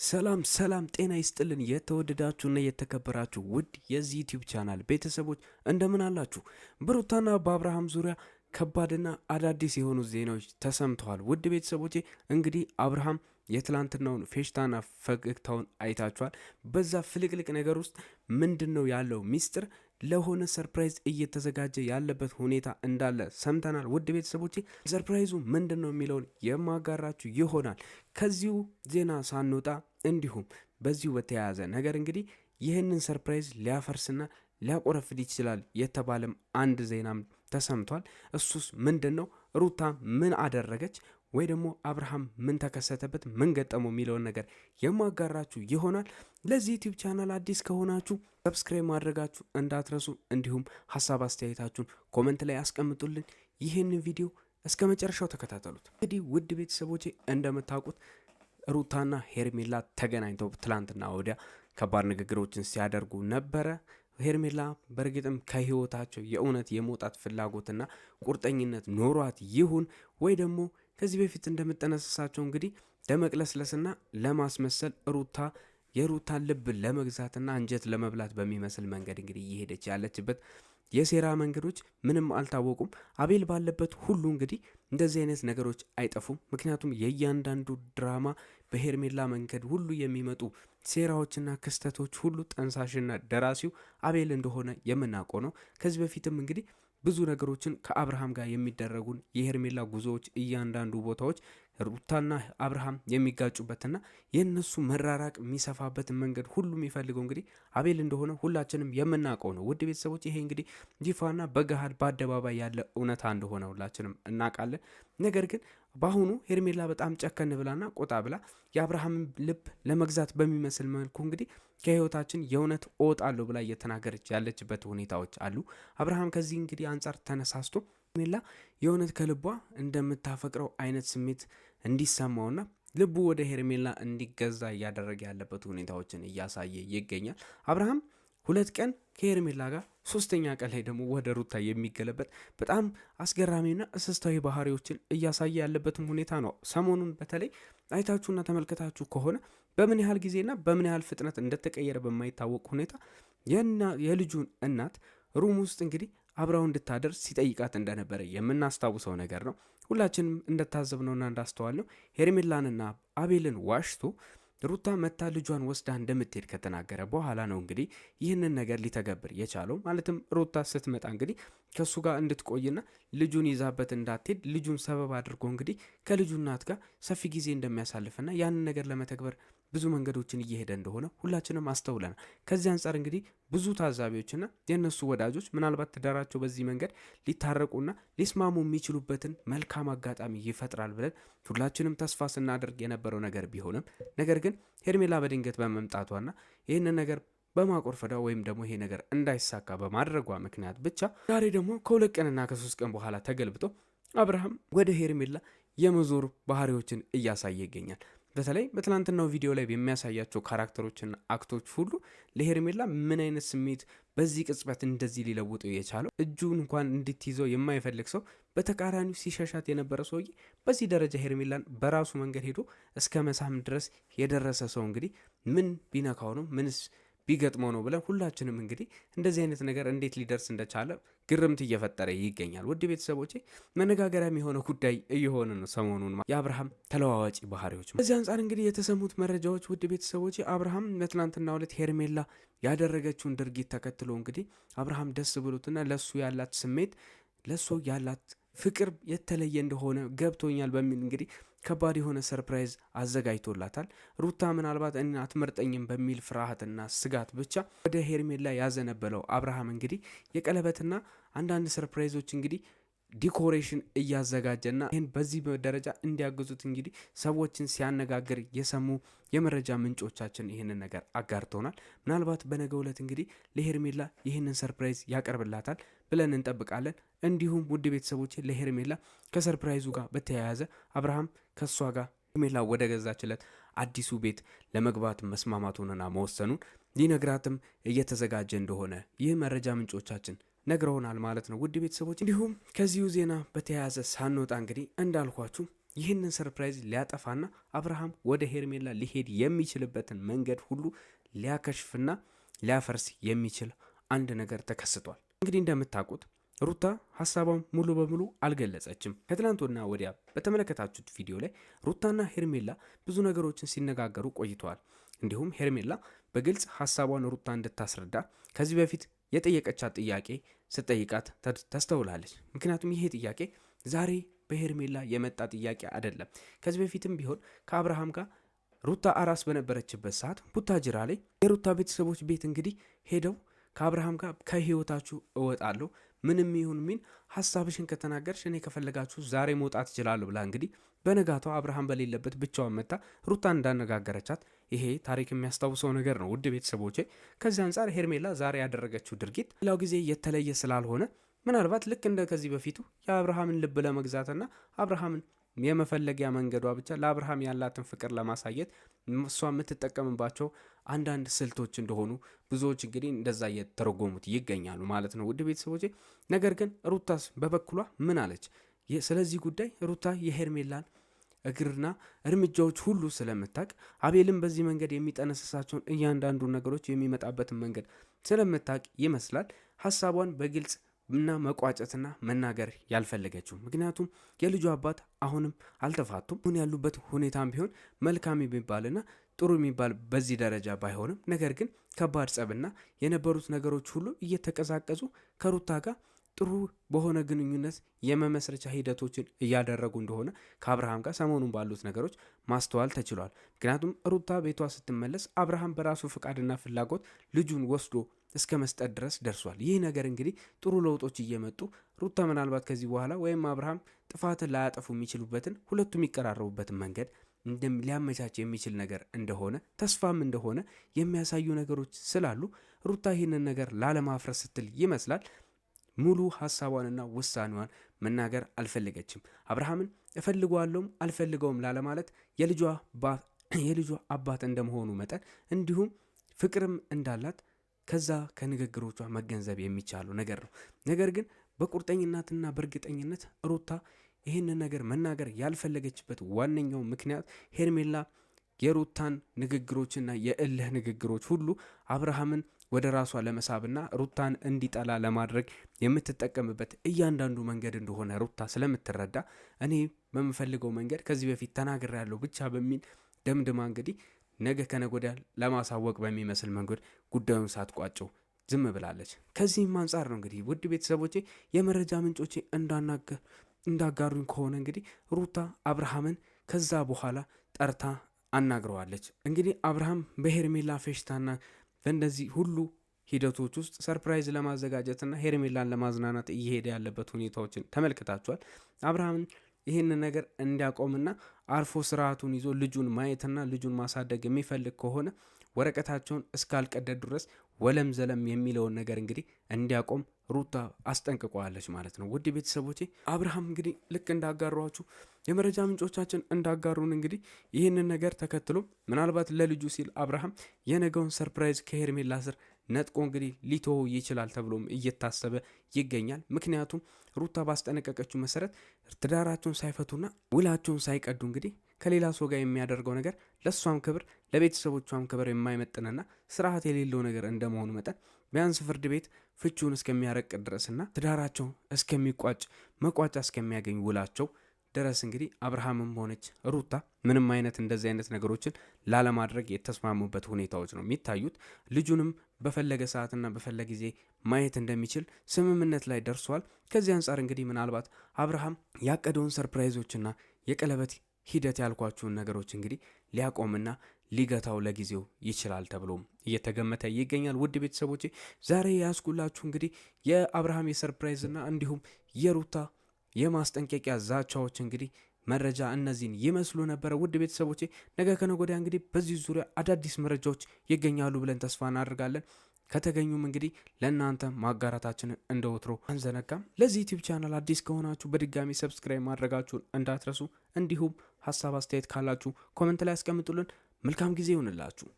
ሰላም ሰላም ጤና ይስጥልን የተወደዳችሁና የተከበራችሁ ውድ የዚህ ዩቲዩብ ቻናል ቤተሰቦች እንደምን አላችሁ? በሩታና በአብርሃም ዙሪያ ከባድና አዳዲስ የሆኑ ዜናዎች ተሰምተዋል። ውድ ቤተሰቦቼ እንግዲህ አብርሃም የትላንትናውን ፌሽታና ፈገግታውን አይታችኋል። በዛ ፍልቅልቅ ነገር ውስጥ ምንድን ነው ያለው ሚስጥር? ለሆነ ሰርፕራይዝ እየተዘጋጀ ያለበት ሁኔታ እንዳለ ሰምተናል። ውድ ቤተሰቦቼ ሰርፕራይዙ ምንድን ነው የሚለውን የማጋራችሁ ይሆናል። ከዚሁ ዜና ሳንወጣ እንዲሁም በዚሁ በተያያዘ ነገር እንግዲህ ይህንን ሰርፕራይዝ ሊያፈርስና ሊያቆረፍድ ይችላል የተባለም አንድ ዜናም ተሰምቷል። እሱስ ምንድን ነው? ሩታ ምን አደረገች ወይ ደግሞ አብርሃም ምን ተከሰተበት፣ ምን ገጠመው የሚለውን ነገር የማጋራችሁ ይሆናል። ለዚህ ዩቲዩብ ቻናል አዲስ ከሆናችሁ ሰብስክራይብ ማድረጋችሁ እንዳትረሱ፣ እንዲሁም ሀሳብ አስተያየታችሁን ኮመንት ላይ አስቀምጡልን። ይህንን ቪዲዮ እስከ መጨረሻው ተከታተሉት። እንግዲህ ውድ ቤተሰቦቼ እንደምታውቁት ሩታና ሄርሜላ ተገናኝተው ትላንትና ወዲያ ከባድ ንግግሮችን ሲያደርጉ ነበረ። ሄርሜላ በእርግጥም ከህይወታቸው የእውነት የመውጣት ፍላጎትና ቁርጠኝነት ኖሯት ይሁን ወይ ደግሞ ከዚህ በፊት እንደምጠነሰሳቸው እንግዲህ ለመቅለስለስና ለማስመሰል የሩታን ልብ ለመግዛትና አንጀት ለመብላት በሚመስል መንገድ እንግዲህ እየሄደች ያለችበት የሴራ መንገዶች ምንም አልታወቁም። አቤል ባለበት ሁሉ እንግዲህ እንደዚህ አይነት ነገሮች አይጠፉም። ምክንያቱም የእያንዳንዱ ድራማ በሄርሜላ መንገድ ሁሉ የሚመጡ ሴራዎችና ክስተቶች ሁሉ ጠንሳሽና ደራሲው አቤል እንደሆነ የምናውቀው ነው። ከዚህ በፊትም እንግዲህ ብዙ ነገሮችን ከአብርሃም ጋር የሚደረጉን የሄርሜላ ጉዞዎች፣ እያንዳንዱ ቦታዎች ሩታና አብርሃም የሚጋጩበትና የእነሱ መራራቅ የሚሰፋበትን መንገድ ሁሉ የሚፈልገው እንግዲህ አቤል እንደሆነ ሁላችንም የምናውቀው ነው። ውድ ቤተሰቦች ይሄ እንግዲህ ይፋና በገሃድ በአደባባይ ያለ እውነታ እንደሆነ ሁላችንም እናውቃለን። ነገር ግን በአሁኑ ሄርሜላ በጣም ጨከን ብላና ቆጣ ብላ የአብርሃምን ልብ ለመግዛት በሚመስል መልኩ እንግዲህ ከህይወታችን የእውነት እወጣለሁ ብላ እየተናገረች ያለችበት ሁኔታዎች አሉ። አብርሃም ከዚህ እንግዲህ አንጻር ተነሳስቶ ሄርሜላ የእውነት ከልቧ እንደምታፈቅረው አይነት ስሜት እንዲሰማውና ልቡ ወደ ሄርሜላ እንዲገዛ እያደረገ ያለበት ሁኔታዎችን እያሳየ ይገኛል። አብርሃም 2 ቀን ከሄርሜላ ጋር 3ኛ ቀን ላይ ደግሞ ወደ ሩታ የሚገለበት በጣም አስገራሚና እስስታዊ ባህሪዎችን እያሳየ ያለበትም ሁኔታ ነው። ሰሞኑን በተለይ አይታችሁና ተመልከታችሁ ከሆነ በምን ያህል ጊዜና በምን ያህል ፍጥነት እንደተቀየረ በማይታወቅ ሁኔታ የልጁን እናት ሩም ውስጥ እንግዲህ አብራው እንድታደር ሲጠይቃት እንደነበረ የምናስታውሰው ነገር ነው። ሁላችንም እንደታዘብነውና እንዳስተዋልነው ሄርሜላንና አቤልን ዋሽቶ ሩታ መታ ልጇን ወስዳ እንደምትሄድ ከተናገረ በኋላ ነው እንግዲህ ይህንን ነገር ሊተገብር የቻለው። ማለትም ሩታ ስትመጣ እንግዲህ ከሱ ጋር እንድትቆይና ልጁን ይዛበት እንዳትሄድ ልጁን ሰበብ አድርጎ እንግዲህ ከልጁ እናት ጋር ሰፊ ጊዜ እንደሚያሳልፍና ያንን ነገር ለመተግበር ብዙ መንገዶችን እየሄደ እንደሆነ ሁላችንም አስተውለናል። ከዚህ አንጻር እንግዲህ ብዙ ታዛቢዎችና የእነሱ ወዳጆች ምናልባት ትዳራቸው በዚህ መንገድ ሊታረቁና ሊስማሙ የሚችሉበትን መልካም አጋጣሚ ይፈጥራል ብለን ሁላችንም ተስፋ ስናደርግ የነበረው ነገር ቢሆንም ነገር ግን ሄርሜላ በድንገት በመምጣቷና ይህንን ነገር በማቆርፈዳ ወይም ደግሞ ይሄ ነገር እንዳይሳካ በማድረጓ ምክንያት ብቻ ዛሬ ደግሞ ከ2 ቀንና ከ3 ቀን በኋላ ተገልብጦ አብርሃም ወደ ሄርሜላ የመዞር ባህሪዎችን እያሳየ ይገኛል። በተለይ በትላንትናው ቪዲዮ ላይ የሚያሳያቸው ካራክተሮችና አክቶች ሁሉ ለሄርሜላ ምን አይነት ስሜት በዚህ ቅጽበት እንደዚህ ሊለውጠው የቻለው እጁን እንኳን እንድትይዘው የማይፈልግ ሰው በተቃራኒው ሲሸሻት የነበረ ሰውዬ በዚህ ደረጃ ሄርሜላን በራሱ መንገድ ሄዶ እስከ መሳም ድረስ የደረሰ ሰው እንግዲህ ምን ቢነካው ነው? ምንስ ቢገጥመው ነው ብለን ሁላችንም እንግዲህ እንደዚህ አይነት ነገር እንዴት ሊደርስ እንደቻለ ግርምት እየፈጠረ ይገኛል። ውድ ቤተሰቦቼ መነጋገሪያም የሆነ ጉዳይ እየሆነ ነው ሰሞኑን የአብርሃም ተለዋዋጭ ባህሪዎች። በዚህ አንጻር እንግዲህ የተሰሙት መረጃዎች ውድ ቤተሰቦቼ አብርሃም በትናንትናው ዕለት ሄርሜላ ያደረገችውን ድርጊት ተከትሎ እንግዲህ አብርሃም ደስ ብሎትና ለሱ ያላት ስሜት ለሱ ያላት ፍቅር የተለየ እንደሆነ ገብቶኛል በሚል እንግዲህ ከባድ የሆነ ሰርፕራይዝ አዘጋጅቶላታል። ሩታ ምናልባት እኔን አትመርጠኝም በሚል ፍርሃትና ስጋት ብቻ ወደ ሄርሜላ ያዘነበለው አብርሃም እንግዲህ የቀለበትና አንዳንድ ሰርፕራይዞች እንግዲህ ዲኮሬሽን እያዘጋጀና ይህን በዚህ ደረጃ እንዲያግዙት እንግዲህ ሰዎችን ሲያነጋግር የሰሙ የመረጃ ምንጮቻችን ይህንን ነገር አጋርተውናል። ምናልባት በነገው ዕለት እንግዲህ ለሄርሜላ ይህንን ሰርፕራይዝ ያቀርብላታል ብለን እንጠብቃለን። እንዲሁም ውድ ቤተሰቦች ለሄርሜላ ከሰርፕራይዙ ጋር በተያያዘ አብርሃም ከሷ ጋር ሄርሜላ ወደ ገዛችለት አዲሱ ቤት ለመግባት መስማማቱንና መወሰኑን ሊነግራትም እየተዘጋጀ እንደሆነ ይህ መረጃ ምንጮቻችን ነግረውናል ማለት ነው። ውድ ቤተሰቦች እንዲሁም ከዚሁ ዜና በተያያዘ ሳንወጣ እንግዲህ እንዳልኳችሁ ይህንን ሰርፕራይዝ ሊያጠፋና አብርሃም ወደ ሄርሜላ ሊሄድ የሚችልበትን መንገድ ሁሉ ሊያከሽፍና ሊያፈርስ የሚችል አንድ ነገር ተከስቷል። እንግዲህ እንደምታውቁት ሩታ ሀሳቧን ሙሉ በሙሉ አልገለጸችም። ከትላንትና ወዲያ በተመለከታችሁት ቪዲዮ ላይ ሩታና ሄርሜላ ብዙ ነገሮችን ሲነጋገሩ ቆይተዋል። እንዲሁም ሄርሜላ በግልጽ ሀሳቧን ሩታ እንድታስረዳ ከዚህ በፊት የጠየቀቻት ጥያቄ ስትጠይቃት ተስተውላለች። ምክንያቱም ይሄ ጥያቄ ዛሬ በሄርሜላ የመጣ ጥያቄ አይደለም። ከዚህ በፊትም ቢሆን ከአብርሃም ጋር ሩታ አራስ በነበረችበት ሰዓት ቡታጅራ ላይ የሩታ ቤተሰቦች ቤት እንግዲህ ሄደው ከአብርሃም ጋር ከህይወታችሁ እወጣለሁ ምንም ይሁን ምን ሀሳብሽን ከተናገርሽ እኔ ከፈለጋችሁ ዛሬ መውጣት እችላለሁ ብላ እንግዲህ በነጋታው አብርሃም በሌለበት ብቻዋን መጣ ሩታን እንዳነጋገረቻት ይሄ ታሪክ የሚያስታውሰው ነገር ነው። ውድ ቤተሰቦቼ ከዚህ አንጻር ሄርሜላ ዛሬ ያደረገችው ድርጊት ሌላው ጊዜ የተለየ ስላልሆነ ምናልባት ልክ እንደ ከዚህ በፊቱ የአብርሃምን ልብ ለመግዛትና አብርሃምን የመፈለጊያ መንገዷ ብቻ ለአብርሃም ያላትን ፍቅር ለማሳየት እሷ የምትጠቀምባቸው አንዳንድ ስልቶች እንደሆኑ ብዙዎች እንግዲህ እንደዛ እየተረጎሙት ይገኛሉ ማለት ነው ውድ ቤተሰቦቼ። ነገር ግን ሩታስ በበኩሏ ምን አለች? ስለዚህ ጉዳይ ሩታ የሄርሜላን እግርና እርምጃዎች ሁሉ ስለምታቅ አቤልም በዚህ መንገድ የሚጠነስሳቸውን እያንዳንዱ ነገሮች የሚመጣበትን መንገድ ስለምታቅ ይመስላል ሀሳቧን በግልጽ እና መቋጨትና መናገር ያልፈለገችው። ምክንያቱም የልጁ አባት አሁንም አልተፋቱም። አሁን ያሉበት ሁኔታም ቢሆን መልካም የሚባልና ጥሩ የሚባል በዚህ ደረጃ ባይሆንም ነገር ግን ከባድ ጸብና የነበሩት ነገሮች ሁሉ እየተቀዛቀዙ ከሩታ ጋር ጥሩ በሆነ ግንኙነት የመመስረቻ ሂደቶችን እያደረጉ እንደሆነ ከአብርሃም ጋር ሰሞኑን ባሉት ነገሮች ማስተዋል ተችሏል። ምክንያቱም ሩታ ቤቷ ስትመለስ አብርሃም በራሱ ፍቃድና ፍላጎት ልጁን ወስዶ እስከ መስጠት ድረስ ደርሷል። ይህ ነገር እንግዲህ ጥሩ ለውጦች እየመጡ ሩታ ምናልባት ከዚህ በኋላ ወይም አብርሃም ጥፋትን ላያጠፉ የሚችሉበትን ሁለቱም የሚቀራረቡበትን መንገድ ሊያመቻች የሚችል ነገር እንደሆነ ተስፋም እንደሆነ የሚያሳዩ ነገሮች ስላሉ ሩታ ይህንን ነገር ላለማፍረስ ስትል ይመስላል ሙሉ ሀሳቧንና ውሳኔዋን መናገር አልፈለገችም። አብርሃምን እፈልገዋለሁም አልፈልገውም ላለማለት የልጇ አባት እንደመሆኑ መጠን እንዲሁም ፍቅርም እንዳላት ከዛ ከንግግሮቿ መገንዘብ የሚቻሉ ነገር ነው። ነገር ግን በቁርጠኝነትና በእርግጠኝነት ሩታ ይህንን ነገር መናገር ያልፈለገችበት ዋነኛው ምክንያት ሄርሜላ የሩታን ንግግሮችና የእልህ ንግግሮች ሁሉ አብርሃምን ወደ ራሷ ለመሳብና ሩታን እንዲጠላ ለማድረግ የምትጠቀምበት እያንዳንዱ መንገድ እንደሆነ ሩታ ስለምትረዳ እኔ በምፈልገው መንገድ ከዚህ በፊት ተናግሬያለሁ ብቻ በሚል ደምድማ እንግዲህ ነገ ከነገ ወዲያ ለማሳወቅ በሚመስል መንገድ ጉዳዩን ሳትቋጨው ዝም ብላለች። ከዚህም አንጻር ነው እንግዲህ ውድ ቤተሰቦቼ የመረጃ ምንጮቼ እንዳጋሩኝ ከሆነ እንግዲህ ሩታ አብርሃምን ከዛ በኋላ ጠርታ አናግረዋለች። እንግዲህ አብርሃም በሄርሜላ ፌሽታና በእንደዚህ ሁሉ ሂደቶች ውስጥ ሰርፕራይዝ ለማዘጋጀትና ሄርሜላን ለማዝናናት እየሄደ ያለበት ሁኔታዎችን ተመልክታችኋል። አብርሃምን ይህንን ነገር እንዲያቆምና አርፎ ስርዓቱን ይዞ ልጁን ማየትና ልጁን ማሳደግ የሚፈልግ ከሆነ ወረቀታቸውን እስካልቀደድ ድረስ ወለም ዘለም የሚለውን ነገር እንግዲህ እንዲያቆም ሩታ አስጠንቅቀዋለች ማለት ነው። ውድ ቤተሰቦቼ አብርሃም እንግዲህ ልክ እንዳጋሯችሁ የመረጃ ምንጮቻችን እንዳጋሩን እንግዲህ ይህንን ነገር ተከትሎ ምናልባት ለልጁ ሲል አብርሃም የነገውን ሰርፕራይዝ ከሄርሜላ ስር ነጥቆ እንግዲህ ሊተወው ይችላል ተብሎም እየታሰበ ይገኛል። ምክንያቱም ሩታ ባስጠነቀቀችው መሰረት ትዳራቸውን ሳይፈቱና ውላቸውን ሳይቀዱ እንግዲህ ከሌላ ሰው ጋር የሚያደርገው ነገር ለእሷም ክብር ለቤተሰቦቿም ክብር የማይመጥንና ስርዓት የሌለው ነገር እንደመሆኑ መጠን ቢያንስ ፍርድ ቤት ፍቹን እስከሚያረቅ ድረስና ትዳራቸው እስከሚቋጭ መቋጫ እስከሚያገኝ ውላቸው ድረስ እንግዲህ አብርሃምም ሆነች ሩታ ምንም አይነት እንደዚህ አይነት ነገሮችን ላለማድረግ የተስማሙበት ሁኔታዎች ነው የሚታዩት። ልጁንም በፈለገ ሰዓትና በፈለገ ጊዜ ማየት እንደሚችል ስምምነት ላይ ደርሷል። ከዚህ አንጻር እንግዲህ ምናልባት አብርሃም ያቀደውን ሰርፕራይዞችና የቀለበት ሂደት ያልኳችሁን ነገሮች እንግዲህ ሊያቆምና ሊገታው ለጊዜው ይችላል ተብሎም እየተገመተ ይገኛል። ውድ ቤተሰቦቼ ዛሬ ያስኩላችሁ እንግዲህ የአብርሃም የሰርፕራይዝና እንዲሁም የሩታ የማስጠንቀቂያ ዛቻዎች እንግዲህ መረጃ እነዚህን ይመስሉ ነበረ። ውድ ቤተሰቦቼ ነገ ከነገ ወዲያ እንግዲህ በዚህ ዙሪያ አዳዲስ መረጃዎች ይገኛሉ ብለን ተስፋ እናደርጋለን። ከተገኙም እንግዲህ ለእናንተ ማጋራታችንን እንደወትሮ አንዘነጋም። ለዚህ ዩቲዩብ ቻናል አዲስ ከሆናችሁ በድጋሚ ሰብስክራይብ ማድረጋችሁን እንዳትረሱ። እንዲሁም ሀሳብ አስተያየት ካላችሁ ኮመንት ላይ ያስቀምጡልን። መልካም ጊዜ ይሁንላችሁ።